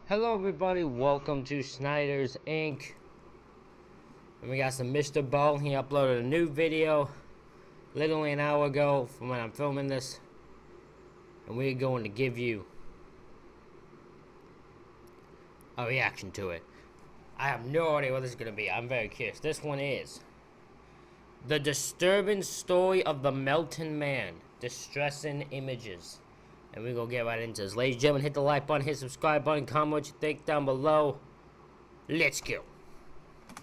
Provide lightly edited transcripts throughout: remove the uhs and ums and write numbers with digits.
Hello everybody, welcome to Snyder's Inc. And we got some Mr. Ballen. He uploaded a new video literally an hour ago from when I'm filming this. And we're going to give you a reaction to it. I have no idea what this is going to be. I'm very curious. This one is The Disturbing Story of the Melting Man. Distressing Images. And we're going to get right into this. Ladies and gentlemen, hit the like button, hit the subscribe button, comment what you think down below. Let's go.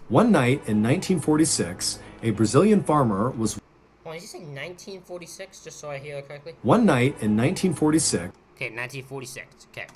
One night in 1946, a Brazilian farmer was... Oh, did you say 1946, just so I hear it correctly? One night in 1946... Okay, 1946, okay.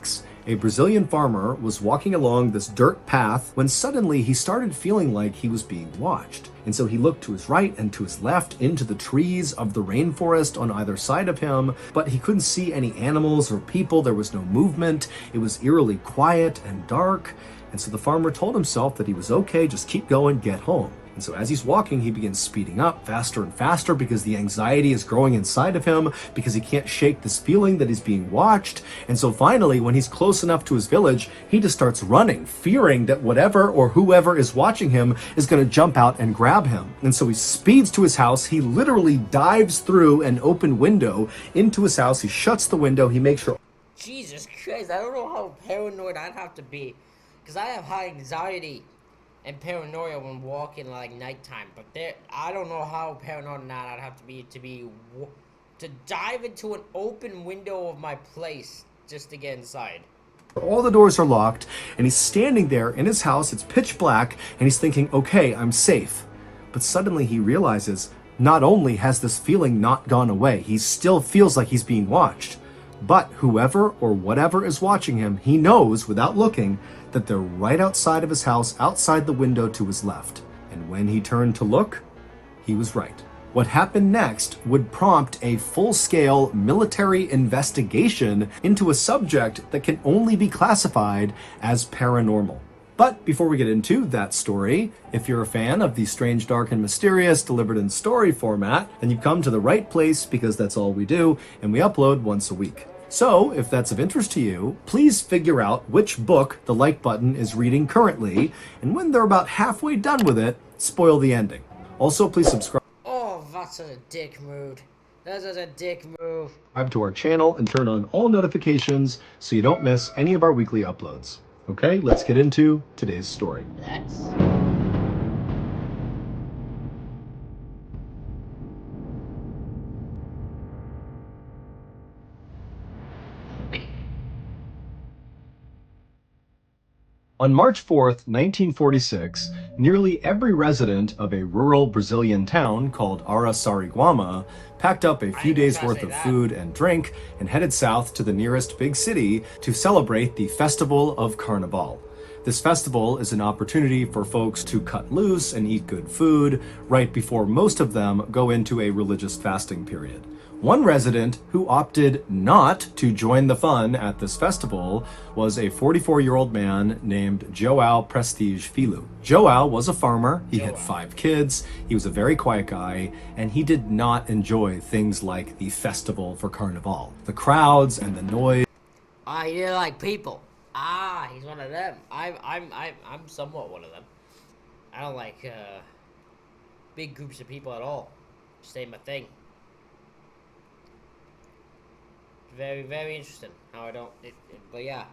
A Brazilian farmer was walking along this dirt path when suddenly he started feeling like he was being watched. And so he looked to his right and to his left into the trees of the rainforest on either side of him, but he couldn't see any animals or people. There was no movement. It was eerily quiet and dark. And so the farmer told himself that he was okay, just keep going, get home. And so as he's walking, he begins speeding up faster and faster because the anxiety is growing inside of him, because he can't shake this feeling that he's being watched. And so finally, when he's close enough to his village, he just starts running, fearing that whatever or whoever is watching him is going to jump out and grab him. And so he speeds to his house. He literally dives through an open window into his house. He shuts the window. He makes sure... Jesus Christ, I don't know how paranoid I'd have to be. Because I have high anxiety and paranoia when walking like nighttime, but I don't know how paranoid or not I'd have to be to dive into an open window of my place just to get inside. All the doors are locked, and he's standing there in his house. It's pitch black, and he's thinking, okay, I'm safe. But suddenly he realizes not only has this feeling not gone away, he still feels like he's being watched. But whoever or whatever is watching him, he knows without looking that they're right outside of his house, outside the window to his left. And when he turned to look, he was right. What happened next would prompt a full-scale military investigation into a subject that can only be classified as paranormal. But before we get into that story, if you're a fan of the strange, dark, and mysterious delivered in story format, then you've come to the right place, because that's all we do, and we upload once a week. So, if that's of interest to you, please figure out which book the like button is reading currently, and when they're about halfway done with it, spoil the ending. Also, please subscribe. Oh, that's a dick move. That's a dick move. Subscribe to our channel and turn on all notifications so you don't miss any of our weekly uploads. Okay, let's get into today's story. Let's. On March 4th, 1946, nearly every resident of a rural Brazilian town called Araçariguama packed up a few days' worth of food and drink and headed south to the nearest big city to celebrate the Festival of Carnival. This festival is an opportunity for folks to cut loose and eat good food right before most of them go into a religious fasting period. One resident who opted not to join the fun at this festival was a 44-year-old man named João Prestige Filho. João was a farmer, he had 5 kids, he was a very quiet guy, and he did not enjoy things like the festival for Carnival. The crowds and the noise. He didn't like people. He's one of them. I'm somewhat one of them. I don't like big groups of people at all. Just ain't my thing. Very, very interesting how I don't, but yeah,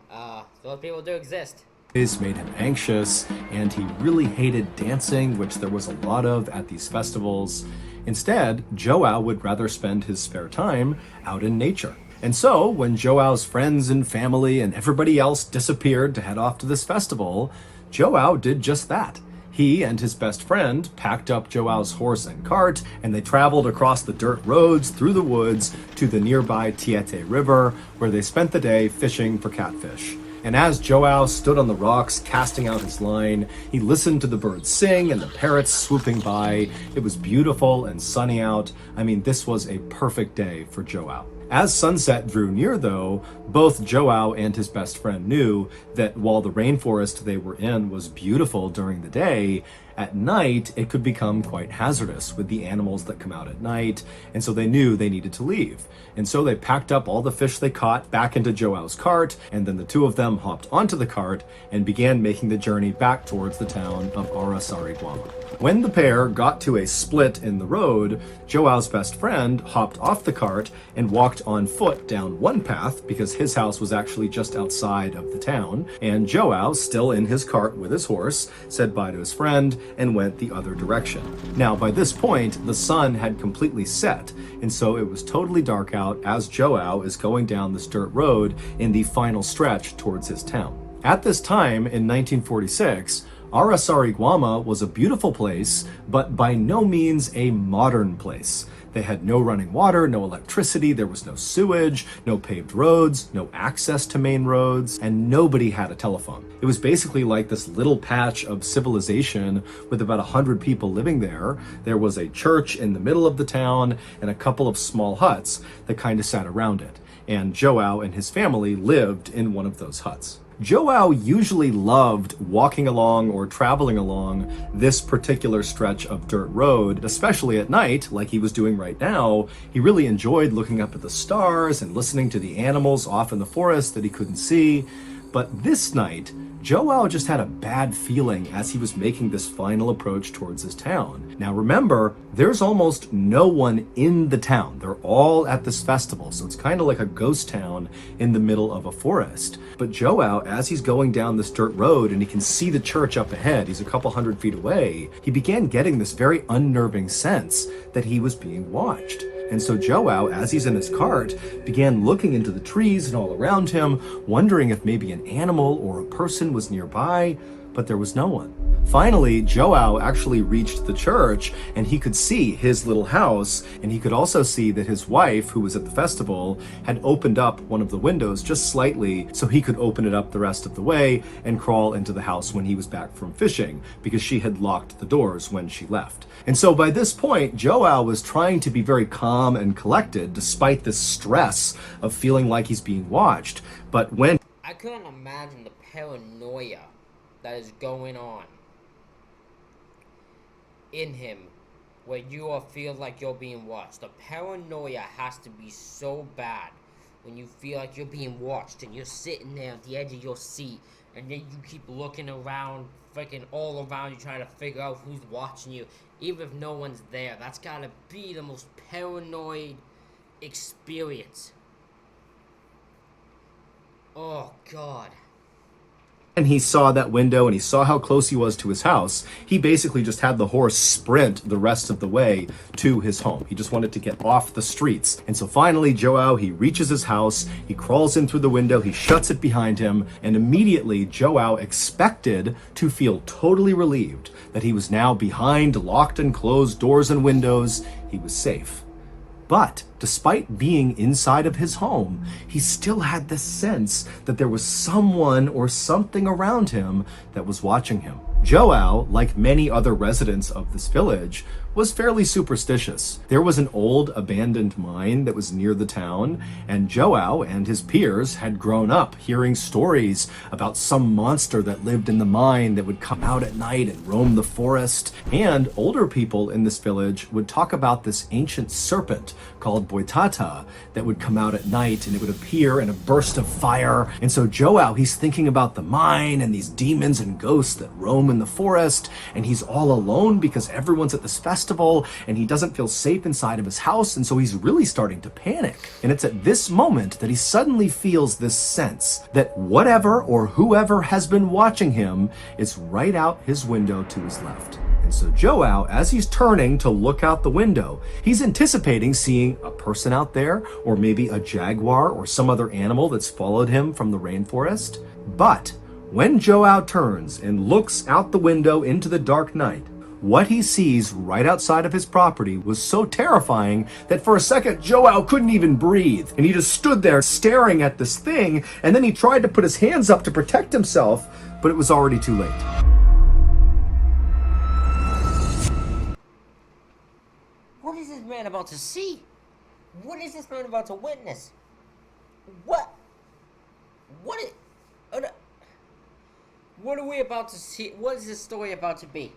those people do exist. This made him anxious, and he really hated dancing, which there was a lot of at these festivals. Instead, João would rather spend his spare time out in nature. And so, when João's friends and family and everybody else disappeared to head off to this festival, João did just that. He and his best friend packed up João's horse and cart, and they traveled across the dirt roads through the woods to the nearby Tietê River, where they spent the day fishing for catfish. And as João stood on the rocks casting out his line, he listened to the birds sing and the parrots swooping by. It was beautiful and sunny out. I mean, this was a perfect day for João. As sunset drew near, though, both Joao and his best friend knew that while the rainforest they were in was beautiful during the day, at night it could become quite hazardous with the animals that come out at night, and so they knew they needed to leave. And so they packed up all the fish they caught back into Joao's cart, and then the two of them hopped onto the cart and began making the journey back towards the town of Arasariguama. When the pair got to a split in the road, Joao's best friend hopped off the cart and walked on foot down one path because his house was actually just outside of the town, and Joao, still in his cart with his horse, said bye to his friend and went the other direction. Now, by this point, the sun had completely set, and so it was totally dark out as Joao is going down this dirt road in the final stretch towards his town. At this time, in 1946, Arasariguama was a beautiful place, but by no means a modern place. They had no running water, no electricity, there was no sewage, no paved roads, no access to main roads, and nobody had a telephone. It was basically like this little patch of civilization with about 100 people living there. There was a church in the middle of the town and a couple of small huts that kind of sat around it. And Joao and his family lived in one of those huts. Joao usually loved walking along or traveling along this particular stretch of dirt road, especially at night, like he was doing right now. He really enjoyed looking up at the stars and listening to the animals off in the forest that he couldn't see. But this night, Joao just had a bad feeling as he was making this final approach towards his town. Now remember, there's almost no one in the town. They're all at this festival, so it's kind of like a ghost town in the middle of a forest. But Joao, as he's going down this dirt road and he can see the church up ahead, he's a couple hundred feet away, he began getting this very unnerving sense that he was being watched. And so Joao, as he's in his cart, began looking into the trees and all around him, wondering if maybe an animal or a person was nearby, but there was no one. Finally, Joao actually reached the church and he could see his little house, and he could also see that his wife, who was at the festival, had opened up one of the windows just slightly so he could open it up the rest of the way and crawl into the house when he was back from fishing, because she had locked the doors when she left. And so by this point, Joao was trying to be very calm and collected despite this stress of feeling like he's being watched. But when I couldn't imagine the paranoia that is going on in him where you all feel like you're being watched. The paranoia has to be so bad when you feel like you're being watched and you're sitting there at the edge of your seat and then you keep looking around, freaking all around you, trying to figure out who's watching you, even if no one's there. That's gotta be the most paranoid experience. Oh God. and he saw that window and he saw how close he was to his house, he basically just had the horse sprint the rest of the way to his home. He just wanted to get off the streets. And so finally, Joao, he reaches his house, he crawls in through the window, he shuts it behind him, and immediately Joao expected to feel totally relieved that he was now behind locked and closed doors and windows. He was safe. But despite being inside of his home, he still had this sense that there was someone or something around him that was watching him. Joao, like many other residents of this village, was fairly superstitious. There was an old abandoned mine that was near the town, and Joao and his peers had grown up hearing stories about some monster that lived in the mine that would come out at night and roam the forest. And older people in this village would talk about this ancient serpent called Boitata that would come out at night and it would appear in a burst of fire. And so Joao, he's thinking about the mine and these demons and ghosts that roam in the forest, and he's all alone because everyone's at this festival and he doesn't feel safe inside of his house, and so he's really starting to panic. And it's at this moment that he suddenly feels this sense that whatever or whoever has been watching him is right out his window to his left. And so Joao, as he's turning to look out the window, he's anticipating seeing a person out there, or maybe a jaguar or some other animal that's followed him from the rainforest. But when Joao turns and looks out the window into the dark night, what he sees right outside of his property was so terrifying that for a second Joao couldn't even breathe. And he just stood there staring at this thing, and then he tried to put his hands up to protect himself, but it was already too late. What is this man about to see? What is this man about to witness? What? What is... What are we about to see? What is this story about to be?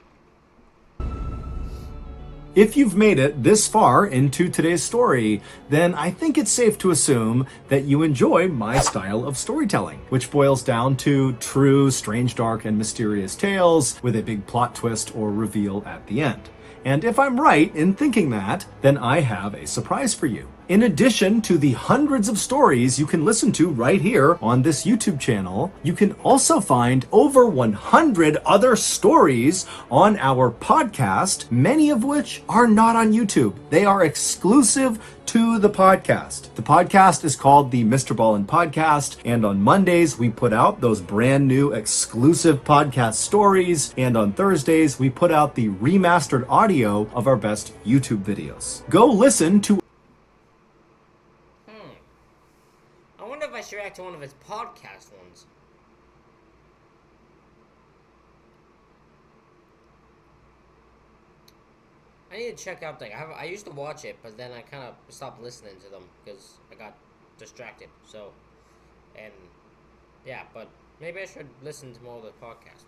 If you've made it this far into today's story, then I think it's safe to assume that you enjoy my style of storytelling, which boils down to true, strange, dark, and mysterious tales with a big plot twist or reveal at the end. And if I'm right in thinking that, then I have a surprise for you. In addition to the hundreds of stories you can listen to right here on this YouTube channel, you can also find over 100 other stories on our podcast, many of which are not on YouTube. They are exclusive to the podcast. The podcast is called the Mr. Ballen Podcast, and on Mondays we put out those brand new exclusive podcast stories, and on Thursdays we put out the remastered audio of our best YouTube videos. Go listen to I wonder if I should react to one of his podcast ones. I need to check out that. I used to watch it, but then I kind of stopped listening to them because I got distracted. So, and yeah, but maybe I should listen to more of the podcast.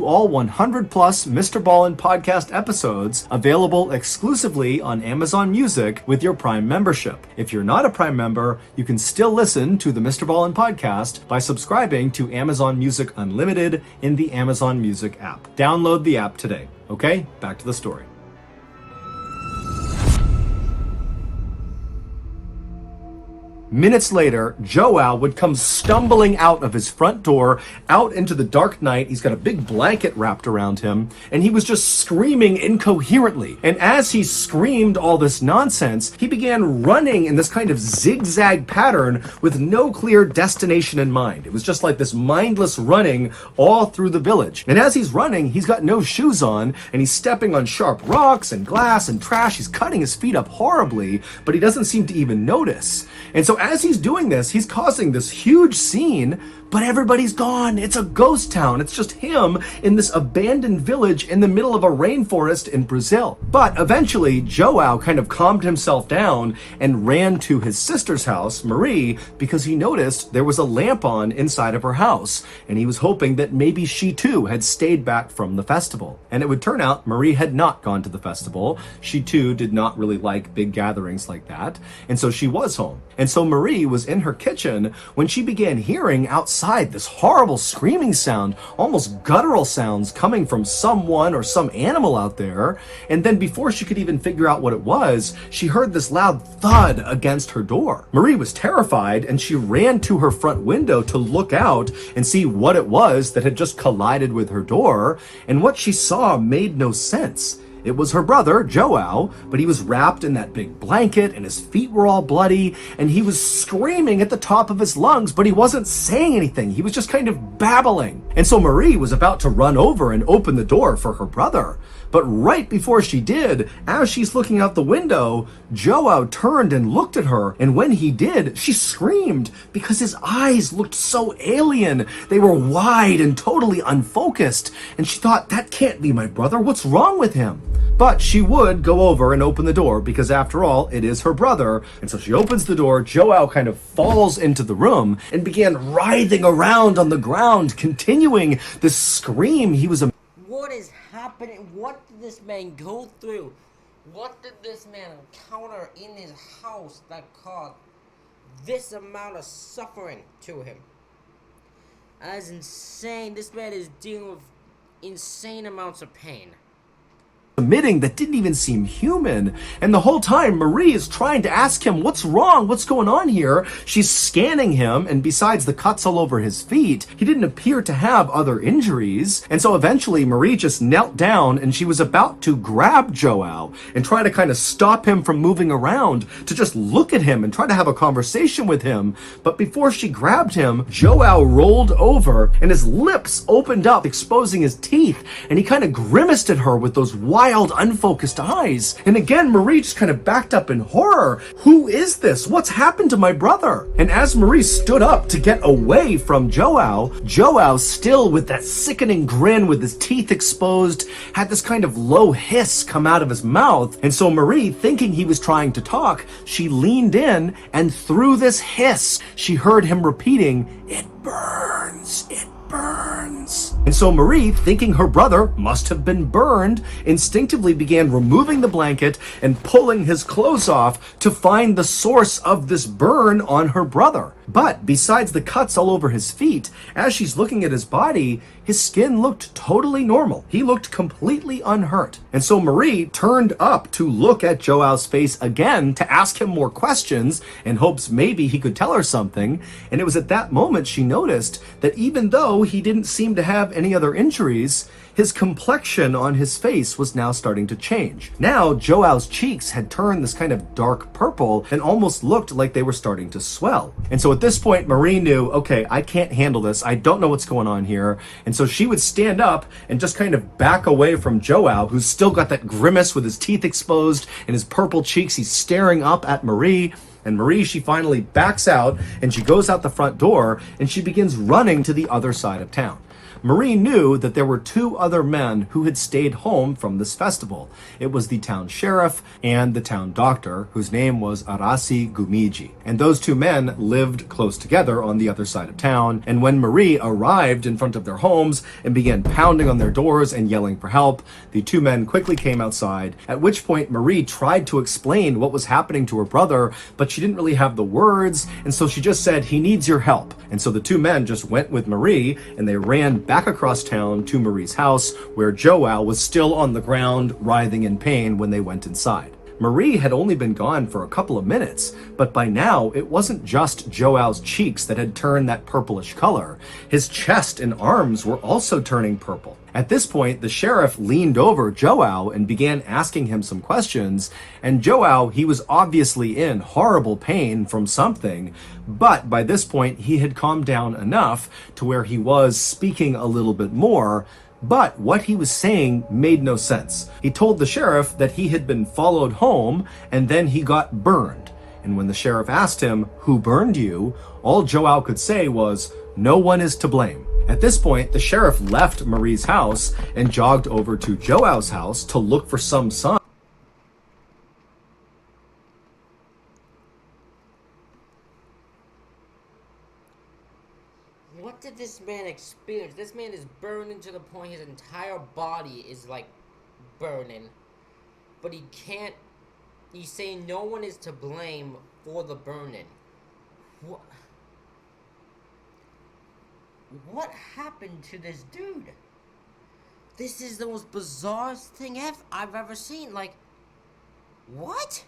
All 100 plus Mr. Ballen podcast episodes available exclusively on Amazon Music with your Prime membership. If you're not a Prime member, you can still listen to the Mr. Ballen podcast by subscribing to Amazon Music Unlimited in the Amazon Music app. Download the app today. Okay, back to the story. Minutes later, Joao would come stumbling out of his front door, out into the dark night. He's got a big blanket wrapped around him, and he was just screaming incoherently. And as he screamed all this nonsense, he began running in this kind of zigzag pattern with no clear destination in mind. It was just like this mindless running all through the village. And as he's running, he's got no shoes on, and he's stepping on sharp rocks and glass and trash. He's cutting his feet up horribly, but he doesn't seem to even notice. And so as he's doing this, he's causing this huge scene, but everybody's gone. It's a ghost town. It's just him in this abandoned village in the middle of a rainforest in Brazil. But eventually, Joao kind of calmed himself down and ran to his sister's house, Marie, because he noticed there was a lamp on inside of her house, and he was hoping that maybe she too had stayed back from the festival. And it would turn out Marie had not gone to the festival. She too did not really like big gatherings like that, and so she was home. And so Marie was in her kitchen when she began hearing outside this horrible screaming sound, almost guttural sounds coming from someone or some animal out there. And then before she could even figure out what it was, she heard this loud thud against her door. Marie was terrified, and she ran to her front window to look out and see what it was that had just collided with her door. And what she saw made no sense. It was her brother, Joao, but he was wrapped in that big blanket and his feet were all bloody, and he was screaming at the top of his lungs, but he wasn't saying anything. He was just kind of babbling. And so Marie was about to run over and open the door for her brother. But right before she did, as she's looking out the window, Joao turned and looked at her, and when he did, she screamed because his eyes looked so alien. They were wide and totally unfocused, and she thought, that can't be my brother. What's wrong with him? But she would go over and open the door because after all, it is her brother. And so she opens the door, Joao kind of falls into the room and began writhing around on the ground, continuing this scream. He was What is happening? What did this man go through? What did this man encounter in his house that caused this amount of suffering to him? That is insane. This man is dealing with insane amounts of pain. Emitting that didn't even seem human. And the whole time, Marie is trying to ask him, what's wrong? What's going on here? She's scanning him, and besides the cuts all over his feet, he didn't appear to have other injuries. And so eventually, Marie just knelt down, and she was about to grab Joao and try to kind of stop him from moving around, to just look at him and try to have a conversation with him. But before she grabbed him, Joao rolled over, and his lips opened up, exposing his teeth, and he kind of grimaced at her with those wide wild, unfocused eyes. And again, Marie just kind of backed up in horror. Who is this? What's happened to my brother? And as Marie stood up to get away from Joao, still with that sickening grin with his teeth exposed, had this kind of low hiss come out of his mouth. And so Marie, thinking he was trying to talk, she leaned in, and through this hiss, she heard him repeating, "It burns, it burns." And so Marie, thinking her brother must have been burned, instinctively began removing the blanket and pulling his clothes off to find the source of this burn on her brother. But besides the cuts all over his feet, as she's looking at his body, his skin looked totally normal. He looked completely unhurt. And so Marie turned up to look at Joao's face again to ask him more questions in hopes maybe he could tell her something. And it was at that moment she noticed that even though he didn't seem to have any other injuries, his complexion on his face was now starting to change. Now, Joao's cheeks had turned this kind of dark purple and almost looked like they were starting to swell. And so at this point, Marie knew, okay, I can't handle this. I don't know what's going on here. And so she would stand up and just kind of back away from Joao, who's still got that grimace with his teeth exposed and his purple cheeks. He's staring up at Marie. And Marie, she finally backs out and she goes out the front door and she begins running to the other side of town. Marie knew that there were two other men who had stayed home from this festival. It was the town sheriff and the town doctor, whose name was Arasi Gumiji. And those two men lived close together on the other side of town. And when Marie arrived in front of their homes and began pounding on their doors and yelling for help, the two men quickly came outside, at which point Marie tried to explain what was happening to her brother, but she didn't really have the words, and so she just said, "He needs your help." And so the two men just went with Marie and they ran back across town to Marie's house, where Joao was still on the ground, writhing in pain when they went inside. Marie had only been gone for a couple of minutes, but by now it wasn't just Joao's cheeks that had turned that purplish color. His chest and arms were also turning purple. At this point, the sheriff leaned over Joao and began asking him some questions, and Joao, he was obviously in horrible pain from something, but by this point he had calmed down enough to where he was speaking a little bit more. But what he was saying made no sense. He told the sheriff that he had been followed home and then he got burned. And when the sheriff asked him, "Who burned you?" all Joao could say was, "No one is to blame." At this point, the sheriff left Marie's house and jogged over to Joao's house to look for some sign. What did this man experience? This man is burning to the point his entire body is like burning. But he can't. He's saying no one is to blame for the burning. What happened to this dude? This is the most bizarre thing I've ever seen. Like, what?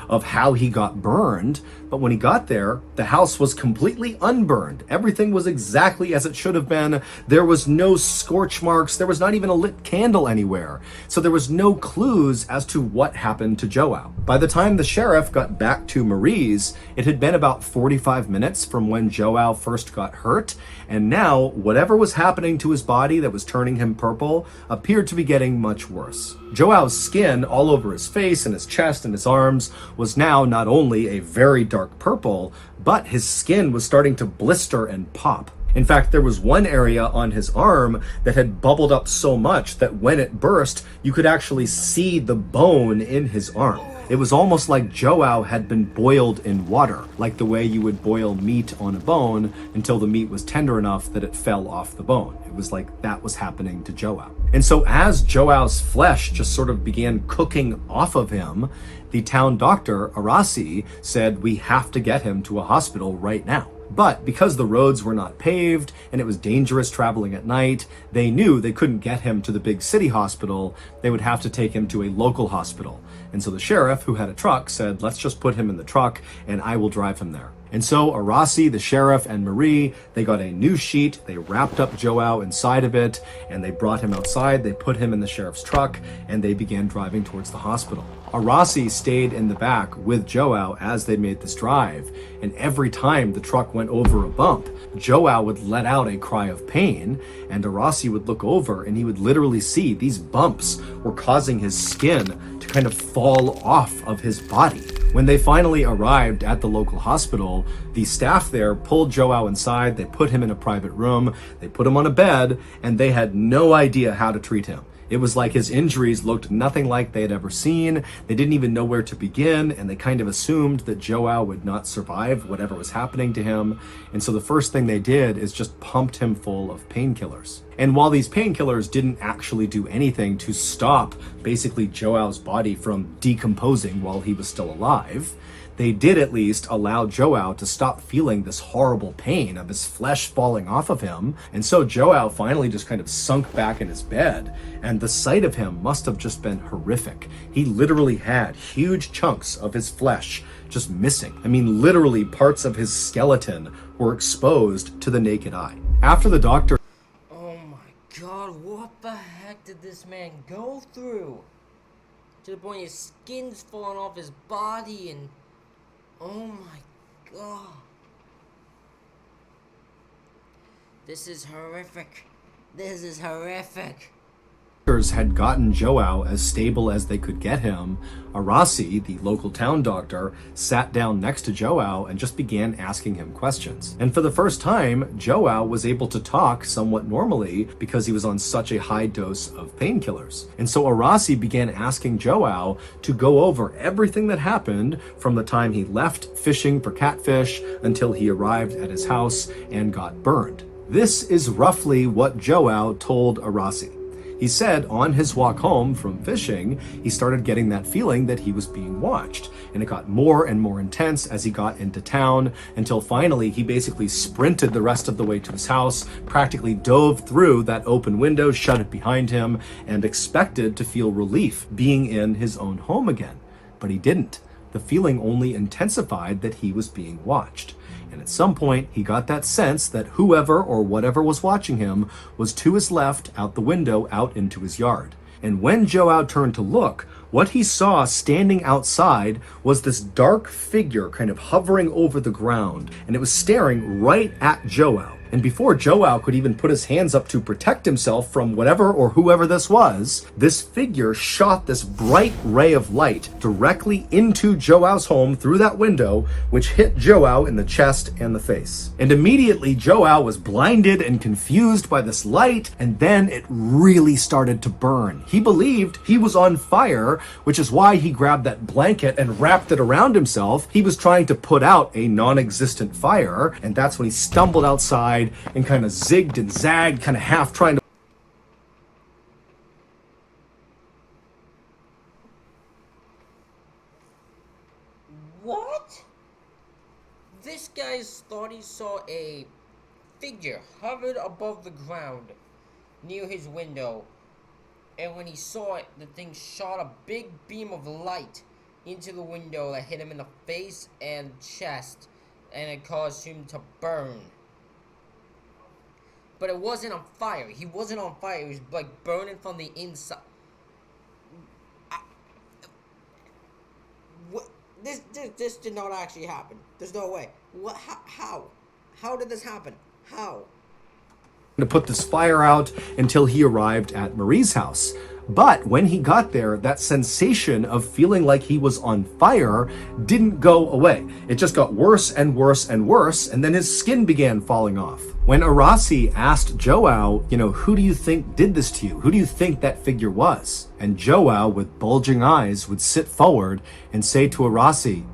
Of how he got burned, but when he got there, the house was completely unburned. Everything was exactly as it should have been. There was no scorch marks. There was not even a lit candle anywhere. So there was no clues as to what happened to Joao. By the time the sheriff got back to Marie's, it had been about 45 minutes from when Joao first got hurt, and now whatever was happening to his body that was turning him purple appeared to be getting much worse. Joao's skin all over his face and his chest and his arms was now not only a very dark purple, but his skin was starting to blister and pop. In fact, there was one area on his arm that had bubbled up so much that when it burst, you could actually see the bone in his arm. It was almost like Joao had been boiled in water, like the way you would boil meat on a bone until the meat was tender enough that it fell off the bone. It was like that was happening to Joao. And so as Joao's flesh just sort of began cooking off of him, the town doctor, Arasi, said, "We have to get him to a hospital right now." But because the roads were not paved and it was dangerous traveling at night, they knew they couldn't get him to the big city hospital. They would have to take him to a local hospital. And so the sheriff, who had a truck, said, "Let's just put him in the truck and I will drive him there." And so Arasi, the sheriff, and Marie, they got a new sheet, they wrapped up Joao inside of it, and they brought him outside, they put him in the sheriff's truck, and they began driving towards the hospital. Arasi stayed in the back with Joao as they made this drive, and every time the truck went over a bump, Joao would let out a cry of pain, and Arasi would look over and he would literally see these bumps were causing his skin to kind of fall off of his body. When they finally arrived at the local hospital, the staff there pulled Joao inside, they put him in a private room, they put him on a bed, and they had no idea how to treat him. It was like his injuries looked nothing like they had ever seen. They didn't even know where to begin, and they kind of assumed that Joao would not survive whatever was happening to him. And so the first thing they did is just pumped him full of painkillers. And while these painkillers didn't actually do anything to stop basically Joao's body from decomposing while he was still alive, they did at least allow Joao to stop feeling this horrible pain of his flesh falling off of him. And so Joao finally just kind of sunk back in his bed, and the sight of him must have just been horrific. He literally had huge chunks of his flesh just missing. I mean, literally parts of his skeleton were exposed to the naked eye. After the doctor... Oh my god, what the heck did this man go through? To the point his skin's falling off his body and... Oh my god. This is horrific. This is horrific. Had gotten Joao as stable as they could get him. Arasi, the local town doctor, sat down next to Joao and just began asking him questions. And for the first time, Joao was able to talk somewhat normally because he was on such a high dose of painkillers. And so Arasi began asking Joao to go over everything that happened from the time he left fishing for catfish until he arrived at his house and got burned. This is roughly what Joao told Arasi. He said on his walk home from fishing, he started getting that feeling that he was being watched. And it got more and more intense as he got into town, until finally he basically sprinted the rest of the way to his house, practically dove through that open window, shut it behind him, and expected to feel relief being in his own home again. But he didn't. The feeling only intensified that he was being watched. And at some point, he got that sense that whoever or whatever was watching him was to his left, out the window, out into his yard. And when Joao turned to look, what he saw standing outside was this dark figure kind of hovering over the ground, and it was staring right at Joao. And before Joao could even put his hands up to protect himself from whatever or whoever this was, this figure shot this bright ray of light directly into Joao's home through that window, which hit Joao in the chest and the face. And immediately Joao was blinded and confused by this light, and then it really started to burn. He believed he was on fire, which is why he grabbed that blanket and wrapped it around himself. He was trying to put out a non-existent fire, and that's when he stumbled outside and kind of zigged and zagged, kind of half trying to... What? This guy thought he saw a figure hovered above the ground near his window, and when he saw it, the thing shot a big beam of light into the window that hit him in the face and chest, and it caused him to burn. But it wasn't on fire. He wasn't on fire. He was like burning from the inside. This did not actually happen. There's no way. What? How? How did this happen? How? To put this fire out until he arrived at Marie's house. But when he got there, that sensation of feeling like he was on fire didn't go away. It just got worse and worse and worse, and then his skin began falling off. When Arasi asked Joao, who do you think did this to you? Who do you think that figure was? And Joao, with bulging eyes, would sit forward and say to Arasi,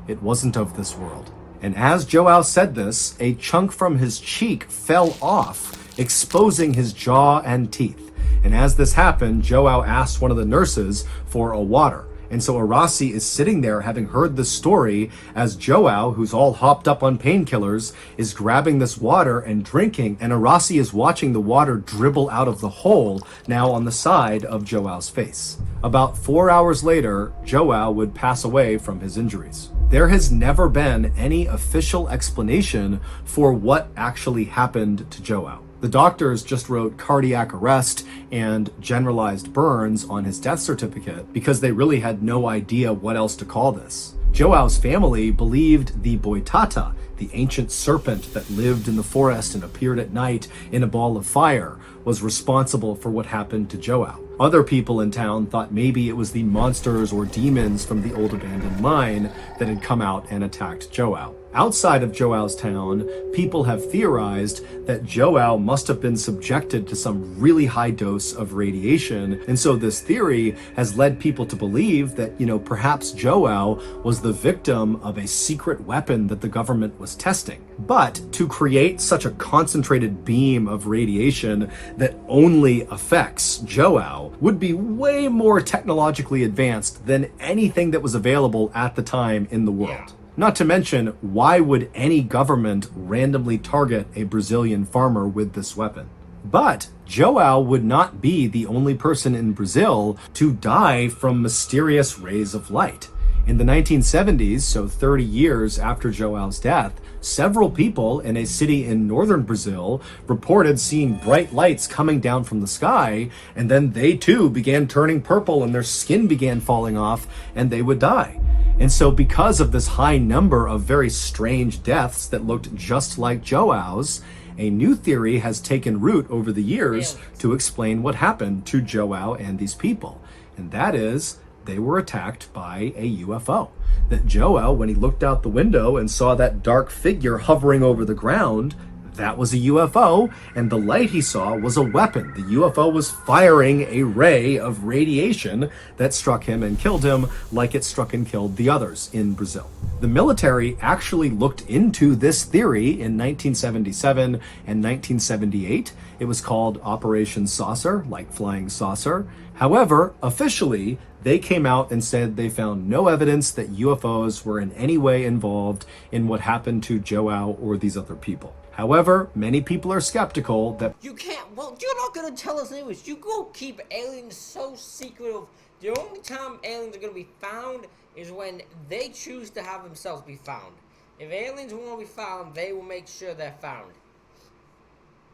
"It wasn't of this world." And as Joao said this, a chunk from his cheek fell off, exposing his jaw and teeth. And as this happened, Joao asked one of the nurses for a water. And so Arasi is sitting there having heard this story as Joao, who's all hopped up on painkillers, is grabbing this water and drinking, and Arasi is watching the water dribble out of the hole now on the side of Joao's face. About 4 hours later, Joao would pass away from his injuries. There has never been any official explanation for what actually happened to Joao. The doctors just wrote cardiac arrest and generalized burns on his death certificate because they really had no idea what else to call this. Joao's family believed the Boitata, the ancient serpent that lived in the forest and appeared at night in a ball of fire, was responsible for what happened to Joao. Other people in town thought maybe it was the monsters or demons from the old abandoned mine that had come out and attacked Joao. Outside of Joao's town, people have theorized that Joao must have been subjected to some really high dose of radiation, and so this theory has led people to believe that, perhaps Joao was the victim of a secret weapon that the government was testing. But to create such a concentrated beam of radiation that only affects Joao would be way more technologically advanced than anything that was available at the time in the world. Yeah. Not to mention, why would any government randomly target a Brazilian farmer with this weapon? But Joao would not be the only person in Brazil to die from mysterious rays of light. In the 1970s, so 30 years after Joao's death, several people in a city in northern Brazil reported seeing bright lights coming down from the sky, and then they too began turning purple and their skin began falling off and they would die. And so because of this high number of very strange deaths that looked just like Joao's, a new theory has taken root over the years to explain what happened to Joao and these people. And that is, they were attacked by a UFO. That Joao, when he looked out the window and saw that dark figure hovering over the ground, that was a UFO, and the light he saw was a weapon. The UFO was firing a ray of radiation that struck him and killed him like it struck and killed the others in Brazil. The military actually looked into this theory in 1977 and 1978. It was called Operation Saucer, like flying saucer. However, officially, they came out and said they found no evidence that UFOs were in any way involved in what happened to Joao or these other people. However, many people are skeptical that You can't, well, you're not gonna tell us anyways. You go keep aliens so secretive. The only time aliens are gonna be found is when they choose to have themselves be found. If aliens want to be found, they will make sure they're found.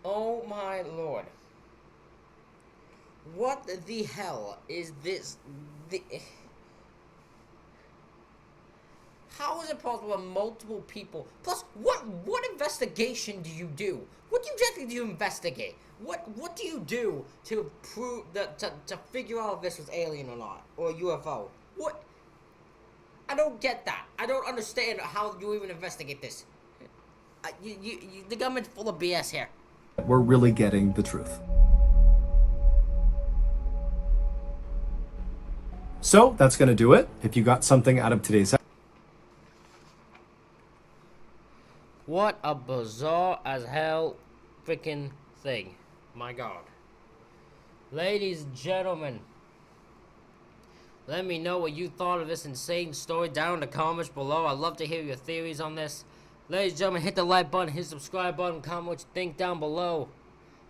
Oh my lord. What the hell is this? How is it possible that multiple people... Plus, what investigation do you do? What exactly do you investigate? What do you do to prove that to figure out if this was alien or not, or UFO? What? I don't get that. I don't understand how you even investigate this. The government's full of BS here. we're really getting the truth. So that's going to do it. If you got something out of today's episode, What a bizarre as hell freaking thing. My god. Ladies and gentlemen, let me know what you thought of this insane story down in the comments below. I'd love to hear your theories on this. Ladies and gentlemen, hit the like button, hit the subscribe button, comment what you think down below.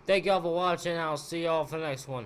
Thank y'all for watching, and I'll see y'all for the next one.